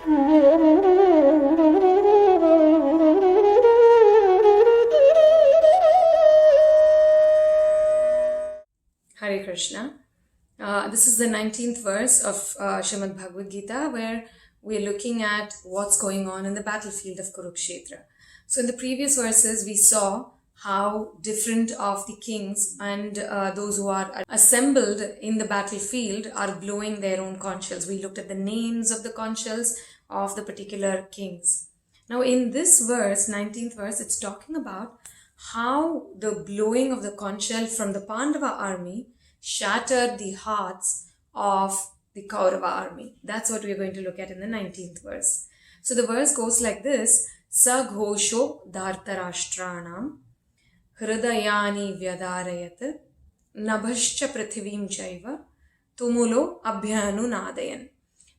Hare Krishna. This is the 19th verse of Srimad Bhagavad Gita, where we're looking at what's going on in the battlefield of Kurukṣetra. So in the previous verses, we saw how different of the kings and those who are assembled in the battlefield are blowing their own conch shells. We looked at the names of the conch shells of the particular kings. Now in this verse, 19th verse, it's talking about how the blowing of the conch shell from the Pandava army shattered the hearts of the Kaurava army. That's what we're going to look at in the 19th verse. So the verse goes like this: Sa ghosho dhartarashtranam hridayani vyadarayat nabhascha prithivim chaiva tumulo abhyanu nadayan.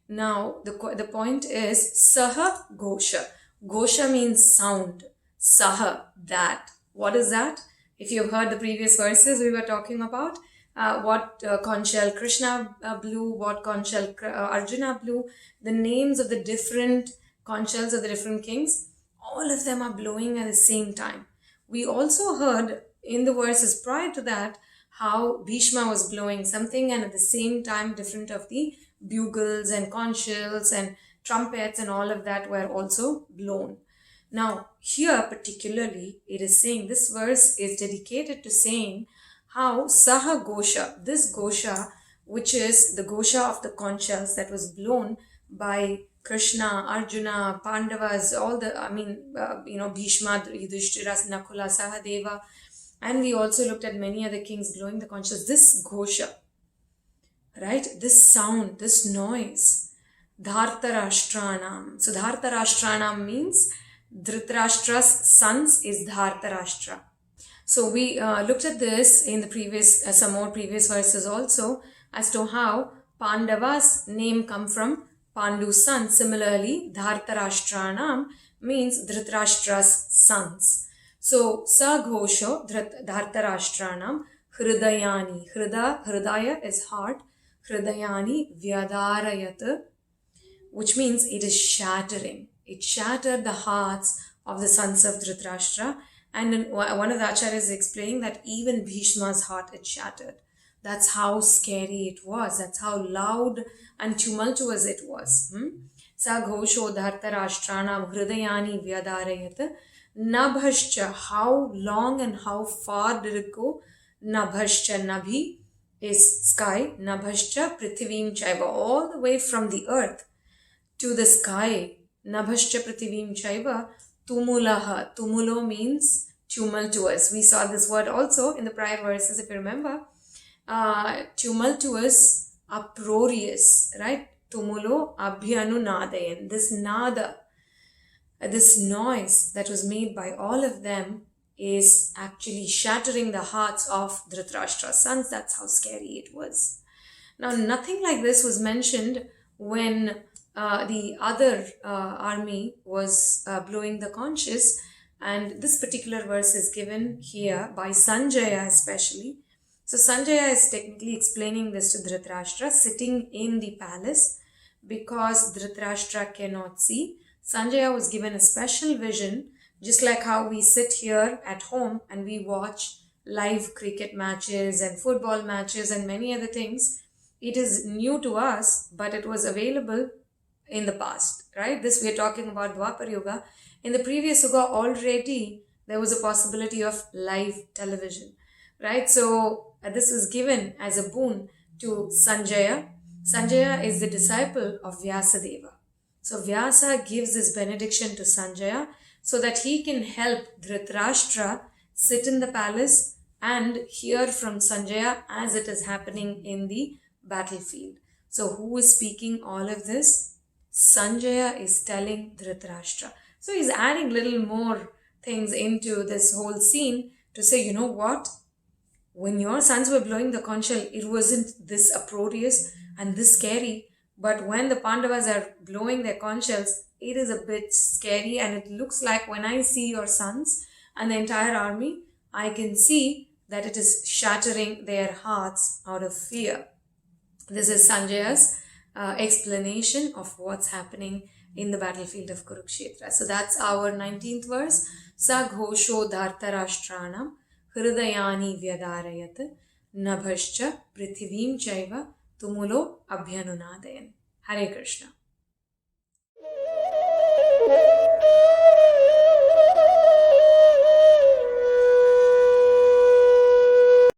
Now the point is saha ghosha. Ghosha means sound. Saha, that. What is that? If you've heard the previous verses, we were talking about what conch shell Krishna blew, what conch shell Arjuna blew, the names of the different conch shells of the different kings, all of them are blowing at the same time. We also heard in the verses prior to that how Bhishma was blowing something, and at the same time different of the bugles and conch shells and trumpets and all of that were also blown. Now here particularly it is saying, this verse is dedicated to saying how Saha Gosha, this Gosha, which is the Gosha of the conch shells that was blown by Krishna, Arjuna, Pandavas, all the, Bhishma, Yudhishthira, Nakula, Sahadeva, and we also looked at many other kings blowing the conch shells. This Gosha, right, this sound, this noise, Dhartarashtranam. So Dhartarashtranam means Dhritarashtra's sons is Dhartarashtra. So we looked at this in the previous, some more previous verses also, as to how Pandava's name come from Pandu's son. Similarly, Dhartarashtranam means Dhritarashtra's sons. So Sa Ghosho Dhartarashtranam Hridayani. Hridaya is heart. Hridayani Vyadarayat, which means it is shattering. It shattered the hearts of the sons of Dhritarashtra. And one of the acharyas is explaining that even Bhishma's heart had shattered. That's how scary it was. That's how loud and tumultuous it was. Sa ghosho dhartarashtranam hridayani vyadarayat. Nabhascha, how long and how far did it go? Nabhascha, nabhi is sky. Nabhascha prithivim chaiva, all the way from the earth to the sky. Nabhascha prithivim chaiva. Tumulaha. Tumulo means tumultuous. We saw this word also in the prior verses, if you remember. Tumultuous, uproarious, right? Tumulo abhyanu nadayan. This nada, this noise that was made by all of them is actually shattering the hearts of Dhritarashtra's sons. That's how scary it was. Now, nothing like this was mentioned when the other army was blowing the conches, and this particular verse is given here by Sanjaya especially. So Sanjaya is technically explaining this to Dhritarashtra sitting in the palace because Dhritarashtra cannot see. Sanjaya was given a special vision, just like how we sit here at home and we watch live cricket matches and football matches and many other things. It is new to us, but it was available in the past, right? This we are talking about Dwapar Yuga. In the previous Yuga already there was a possibility of live television, right? So this was given as a boon to Sanjaya. Sanjaya is the disciple of Vyasadeva. So Vyasa gives this benediction to Sanjaya so that he can help Dhritarashtra sit in the palace and hear from Sanjaya as it is happening in the battlefield. So who is speaking all of this? Sanjaya is telling Dhritarashtra. So he's adding little more things into this whole scene to say, you know what? When your sons were blowing the conch shell, it wasn't this uproarious and this scary. But when the Pandavas are blowing their conch shells, it is a bit scary. And it looks like when I see your sons and the entire army, I can see that it is shattering their hearts out of fear. This is Sanjaya's explanation of what's happening in the battlefield of Kurukṣetra. So that's our 19th verse. Sa ghosho dhartarashtranam hridayani vyadarayat nabhascha prithivim chaiva tumulo abhyanunadayan. Hare Krishna.